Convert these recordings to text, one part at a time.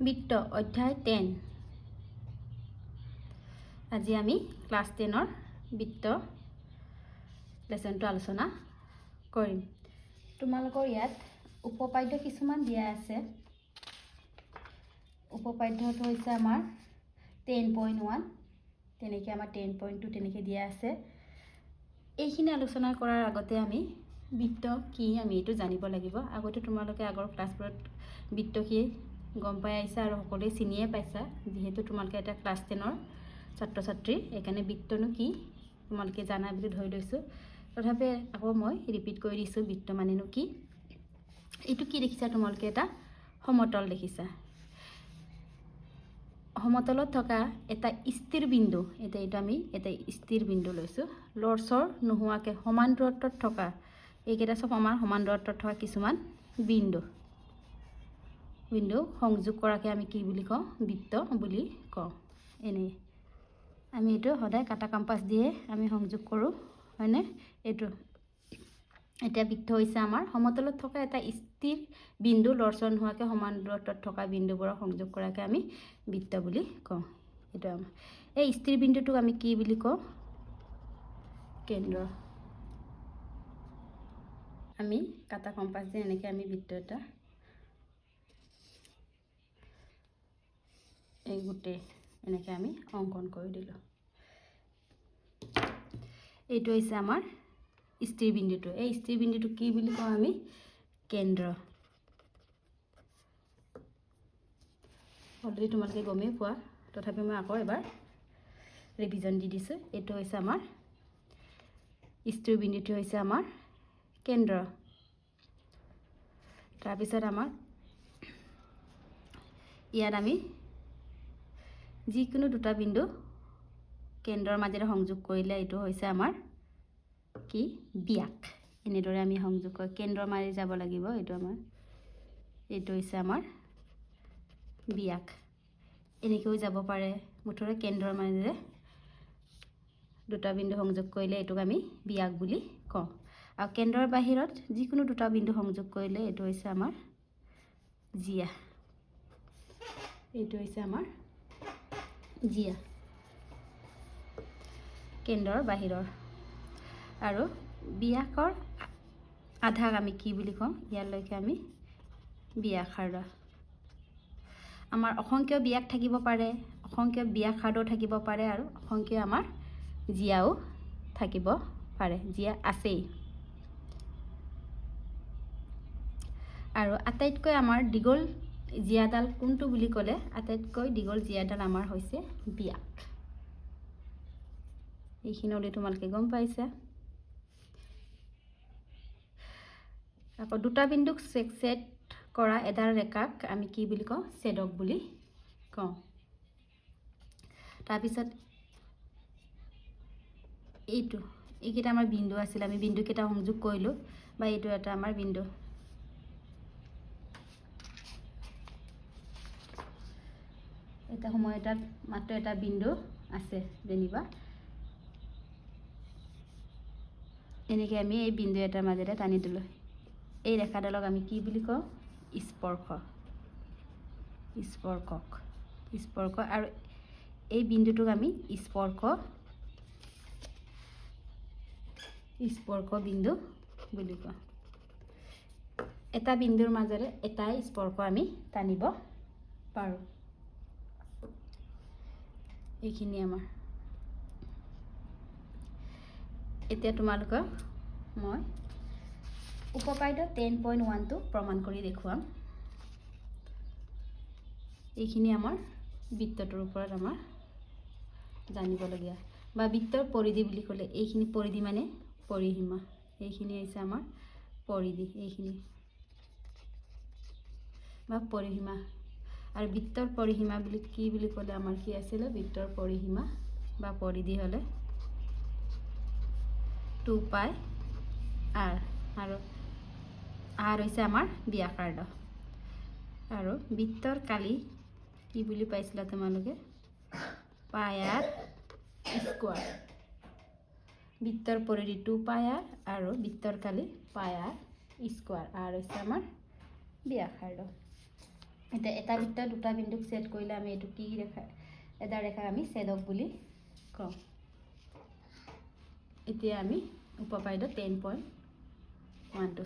বৃত্ত অধ্যায় 10 আজি আমি ক্লাস 10 বৃত্ত লেসনটো আলোচনা কৰিম। তোমালোকৰ ইয়াত উপপাদ্য কিছুমান দিয়া আছে। উপপাদ্যটো হৈছে আমাৰ 10.1 তেনেকৈ আমাৰ 10.2 তেনেকৈ দিয়া আছে। এইখিনি আলোচনা কৰাৰ আগতে আমি বৃত্ত কি আমি এইটো জানিব লাগিব। আগতে তোমালোকে আগৰ ক্লাছবোৰত বৃত্ত কি গম পাই আইছা আৰু সকলোৱে চিনিয়ে পাইছা, যেহেতু তোমালোকে এটা ক্লাছ 10 ছাত্ৰ ছাত্ৰী, এইকাৰণে বৃত্তনো কি তোমালোকে জানা বুলি ধৰি লৈছোঁ। তথাপি আকৌ মই ৰিপিট কৰি দিছোঁ, বৃত্ত মানেনো কি। এইটো কি দেখিছা তোমালোকে? এটা সমতল দেখিছা। সমতলত থকা এটা স্থিৰ বিন্দু, এইটো আমি এটা স্থিৰ বিন্দু লৈছোঁ। লৰচৰ নোহোৱাকৈ সমান দূৰত্বত থকা এইকেইটা চব আমাৰ সমান দূৰত্বত থকা কিছুমান বিন্দু সংযোগ কৰাকে আমি কি বুলি কওঁ? বৃত্ত বুলি কওঁ। এনেই আমি এইটো সদায় কাটা কম্পাছ দিয়ে আমি সংযোগ কৰোঁ, হয়নে? এইটো এতিয়া বৃত্ত হৈছে আমাৰ সমতলত থকা এটা স্থিৰ বিন্দু, লৰচৰ নোহোৱাকৈ সমান দূৰত্বত থকা বিন্দুবোৰক সংযোগ কৰাকে আমি বৃত্ত বুলি কওঁ। এইটো আমাৰ এই স্থিৰ বিন্দুটোক আমি কি বুলি কওঁ? কেন্দ্ৰ। আমি কাটা কম্পাছ দিয়ে এনেকৈ আমি বৃত্ত এটা এই গোটেই এনেকৈ আমি অংকন কৰি দিলোঁ। এইটো হৈছে আমাৰ স্থিৰ বিন্দুটো। এই স্থিৰ বিন্দুটো কি বুলি কওঁ আমি? কেন্দ্ৰ। অলৰেডি তোমালোকে গমেই পোৱা, তথাপি মই আকৌ এবাৰ ৰিভিজন দি দিছোঁ। এইটো হৈছে আমাৰ স্থিৰ বিন্দুটো হৈছে আমাৰ কেন্দ্ৰ। তাৰপিছত আমাৰ ইয়াত আমি যিকোনো দুটা বিন্দু কেন্দ্ৰৰ মাজেৰে সংযোগ কৰিলে এইটো হৈছে আমাৰ কি? ব্যাস। এনেদৰে আমি সংযোগ কৰি কেন্দ্ৰৰ মাজেৰে যাব লাগিব। এইটো হৈছে আমাৰ ব্যাস। এনেকৈও যাব পাৰে। মুঠতে কেন্দ্ৰৰ মাজেৰে দুটা বিন্দু সংযোগ কৰিলে এইটোক আমি ব্যাস বুলি কওঁ। আৰু কেন্দ্ৰৰ বাহিৰত যিকোনো দুটা বিন্দু সংযোগ কৰিলে এইটো হৈছে আমাৰ জিয়া। এইটো হৈছে আমাৰ জিয়া, কেন্দ্ৰৰ বাহিৰৰ। আৰু ব্যাসৰ আধাক আমি কি বুলি কওঁ? ইয়ালৈকে আমি ব্যাসাৰ্ধ। আমাৰ অসংখ্য ব্যাস থাকিব পাৰে, অসংখ্য ব্যাসাৰ্ধ থাকিব পাৰে, আৰু অসংখ্য আমাৰ জিয়াও থাকিব পাৰে। জিয়া আছেই। আৰু আটাইতকৈ আমাৰ দীঘল জিয়াডাল কোনটো বুলি ক'লে, আটাইতকৈ দীঘল জিয়াডাল আমাৰ হৈছে ব্যাস। এইখিনি হ'লে তোমালোকে গম পাইছা। আকৌ দুটা বিন্দুক ছেদ কৰা এডাল ৰেখাক আমি কি বুলি কওঁ? ছেদক বুলি কওঁ। তাৰপিছত এইকেইটা আমাৰ বিন্দু আছিল, আমি বিন্দুকেইটা সংযোগ কৰিলোঁ, বা এইটো এটা আমাৰ বিন্দু। এটা সময় এটাত মাত্ৰ এটা বিন্দু আছে যেনিবা, এনেকৈ আমি এই বিন্দু এটাৰ মাজেৰে টানি দিলোঁ। এই ৰেখাডালক আমি কি বুলি কওঁ? স্পৰ্শক। আৰু এই বিন্দুটোক আমি স্পৰ্শ বিন্দু বুলি কওঁ। এটা বিন্দুৰ মাজেৰে এটাই স্পৰ্শ আমি টানিব পাৰোঁ। এইখিনি আমাৰ। এতিয়া তোমালোকক মই উপপাদ্য 10.1টো প্ৰমাণ কৰি দেখুৱাম। এইখিনি আমাৰ বৃত্তটোৰ ওপৰত আমাৰ জানিবলগীয়া, বা বৃত্তৰ পৰিধি বুলি ক'লে এইখিনি পৰিধি মানে পৰিসীমা। এইখিনি হৈছে আমাৰ পৰিধি, এইখিনি বা পৰিসীমা। আৰু বৃত্তৰ পৰিসীমা বুলি কি বুলি ক'লে আমাৰ কি আছিলে? বৃত্তৰ পৰিসীমা বা পৰিধি হ'লে 2πr, আৰু r হৈছে আমাৰ ব্যাসাৰ্ধ। আৰু বৃত্তৰ কালি কি বুলি পাইছিলা তোমালোকে? πr²। বৃত্তৰ পৰিধি 2πr আৰু বৃত্তৰ কালি πr²। r হৈছে আমাৰ ব্যাসাৰ্ধ। এতিয়া এটা বৃত্ত দুটা বিন্দুক ছেদ কৰিলে আমি এইটো কি ৰেখা এডাল ৰেখাক আমি ছেদক বুলি কওঁ এতিয়া আমি উপপাদ্য 10.1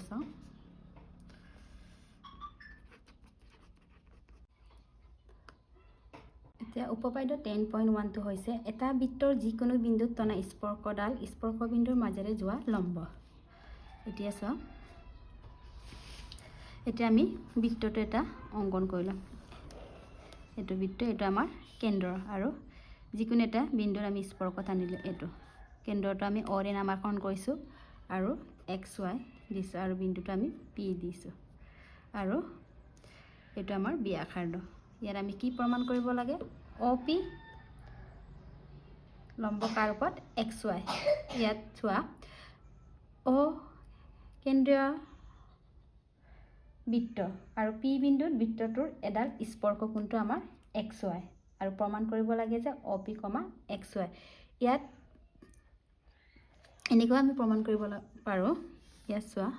চাওঁ এতিয়া উপপাদ্য 10.1 হৈছে এটা বৃত্তৰ যিকোনো বিন্দুত টনা স্পৰ্শডাল স্পৰ্শ বিন্দুৰ মাজেৰে যোৱা লম্ব এতিয়া চাওঁ এতিয়া আমি বৃত্তটো এটা অংকন কৰি ল'ম এইটো বৃত্ত এইটো আমাৰ কেন্দ্ৰ আৰু যিকোনো এটা বিন্দুৰ আমি স্পৰ্শ টানিলে এইটো কেন্দ্ৰটো আমি অ ৰে নামাকৰণ কৰিছোঁ আৰু XY দিছোঁ আৰু বিন্দুটো আমি P দিছোঁ আৰু এইটো আমাৰ ব্যাসাৰ্ধ ইয়াত আমি কি প্ৰমাণ কৰিব লাগে OP লম্ব কাৰ ওপৰত XY ইয়াত চোৱা O কেন্দ্ৰীয় বৃত্ত আৰু P বিন্দুত বৃত্তটোৰ এডাল স্পৰ্শ কোণটো আমাৰ XY আৰু প্ৰমাণ কৰিব লাগে যে OP, XY ইয়াত এনেকুৱা আমি প্ৰমাণ কৰিব পাৰোঁ ইয়াত চোৱা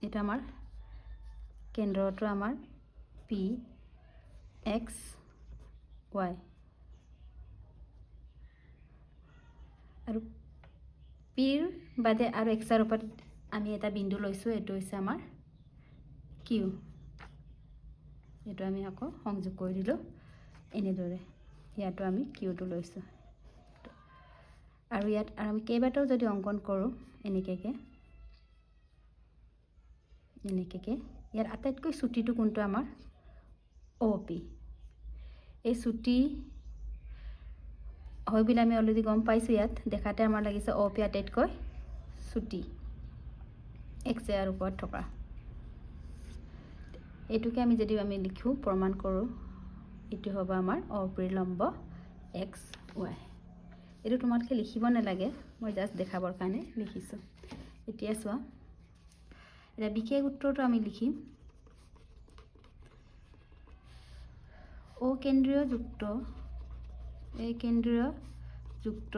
এটা আমাৰ কেন্দ্ৰটো আমাৰ P XY আৰু Pৰ বাদে আৰু Xৰ ওপৰত আমি এটা বিন্দু লৈছোঁ এইটো হৈছে আমাৰ Q এইটো আমি আকৌ সংযোগ কৰি দিলোঁ এনেদৰে ইয়াতো আমি Qটো লৈছোঁ আৰু ইয়াত আৰু আমি কেইবাটাও যদি অংকন কৰোঁ এনেকৈ ইয়াৰ আটাইতকৈ চুটিটো কোনটো আমাৰ OP এই চুটি হয় বুলি আমি অলৰেডি গম পাইছোঁ ইয়াত দেখাতে আমাৰ লাগিছে OP আটাইতকৈ চুটি XYৰ ওপৰত থকা এইটোকে আমি যদি আমি লিখোঁ প্ৰমাণ কৰোঁ এইটো হ'ব আমাৰ OPৰ লম্ব XY এইটো তোমালোকে লিখিব নালাগে মই জাষ্ট দেখাবৰ কাৰণে লিখিছোঁ এতিয়া চোৱা এটা বিশেষ উত্তৰটো আমি লিখিম O কেন্দ্ৰীয় যুক্ত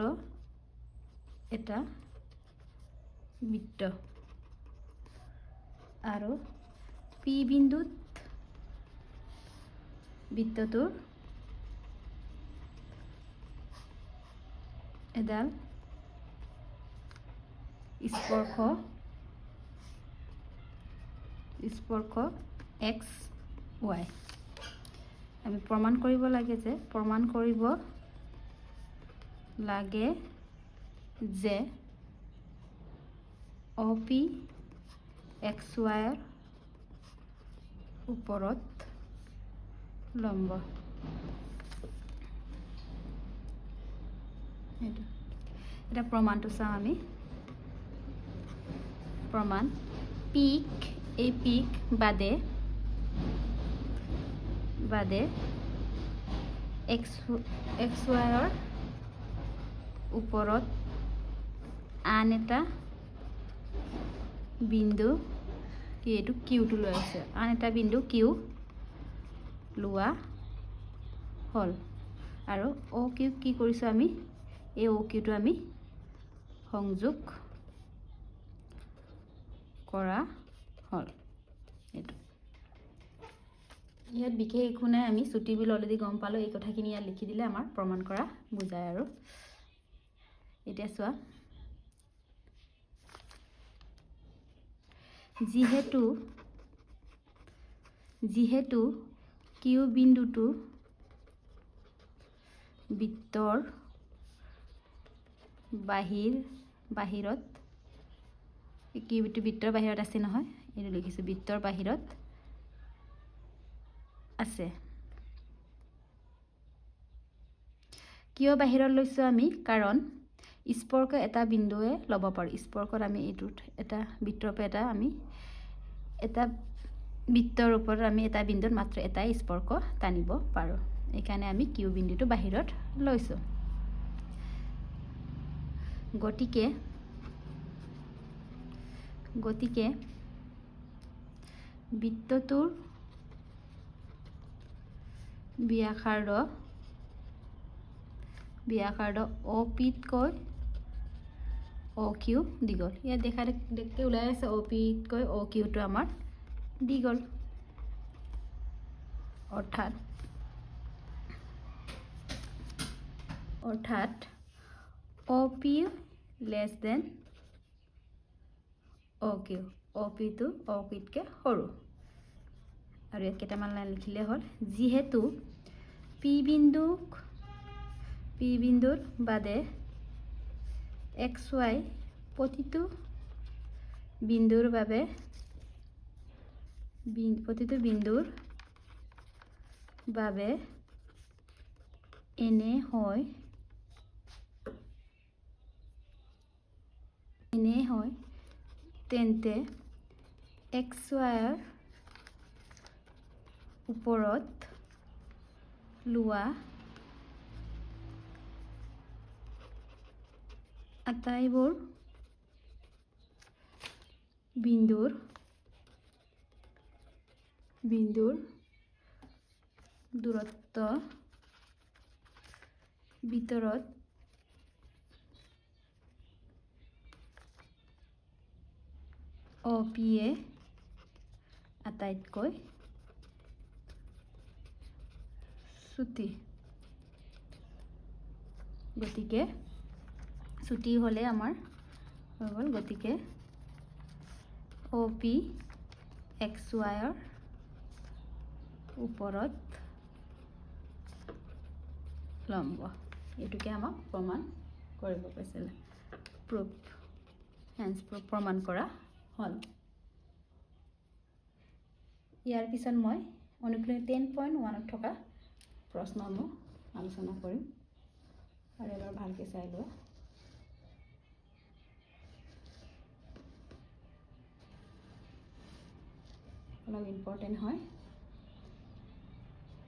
এটা বৃত্ত আৰু P বিন্দুত বৃত্তটোৰ এডাল স্পৰ্শ XY আমি প্ৰমাণ কৰিব লাগে যে OP XYৰ ওপৰত লম্ব এটা প্ৰমাণটো চাওঁ আমি প্ৰমাণ পিক বাদে XYৰ ওপৰত আন এটা বিন্দু কি এইটো Qটো লৈ আছে আন এটা বিন্দু Q লোৱা হ'ল আৰু OQ কি কৰিছোঁ আমি এই OQটো আমি সংযোগ কৰা হ'ল এইটো ইয়াত বিশেষ একো নাই আমি চুটি বুলি অলৰেডি গম পালোঁ এই কথাখিনি ইয়াত লিখি দিলে আমাৰ প্ৰমাণ কৰা বুজায় আৰু এতিয়া চোৱা যিহেতু Q বিন্দুটো বৃত্তৰ বাহিৰত বৃত্তৰ বাহিৰত আছে নহয় এইটো লিখিছোঁ বৃত্তৰ বাহিৰত আছে কিয় বাহিৰত লৈছোঁ আমি কাৰণ স্পৰ্শ এটা বিন্দুৱে ল'ব পাৰোঁ স্পৰ্শত আমি এইটোত এটা বৃত্তৰ পৰা এটা বৃত্তৰ ওপৰত আমি এটা বিন্দুত মাত্ৰ এটাই স্পৰ্শ টানিব পাৰোঁ এইকাৰণে আমি Q বিন্দুটো বাহিৰত লৈছোঁ গতিকে বৃত্তটোৰ ব্যাসাৰ্ধ OPতকৈ অ' কিউ দীঘল ইয়াত দেখতে ওলাই আছে অ' পিতকৈ অ' কিউটো আমাৰ দীঘল অৰ্থাৎ অ' পি লেছ দেন অ' কিউ অ' পিটো অ' কিউতকৈ সৰু আৰু ইয়াত কেইটামান লাইন লিখিলে হ'ল যিহেতু পি বিন্দুৰ বাদে এক্স ৱাই প্ৰতিটো বিন্দুৰ বাবে এনে হয় তেন্তে এক্স ৱাইৰ ওপৰত লোৱা আটাইবোৰ বিন্দুৰ দূৰত্বৰ ভিতৰত অ' পিয়ে আটাইতকৈ চুটি গতিকে চুটি হ'লে আমাৰ হৈ গ'ল গতিকে অ' পি এক্স ৱাইৰ ওপৰত লম্ব এইটোকে আমাক প্ৰমাণ কৰিব কৈছিলে প্ৰমাণ কৰা হ'ল ইয়াৰ পিছত মই অনুশীলনী 10.1ত থকা প্ৰশ্নসমূহ আলোচনা কৰিম আৰু এবাৰ ভালকৈ চাই লোৱা অলপ ইম্পৰ্টেণ্ট হয়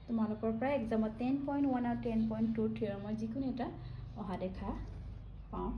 তোমালোকৰ প্ৰায় এক্সামত 10.1 আৰু 10.2 থিয়ৰমৰ যিকোনো এটা অহা দেখা পাওঁ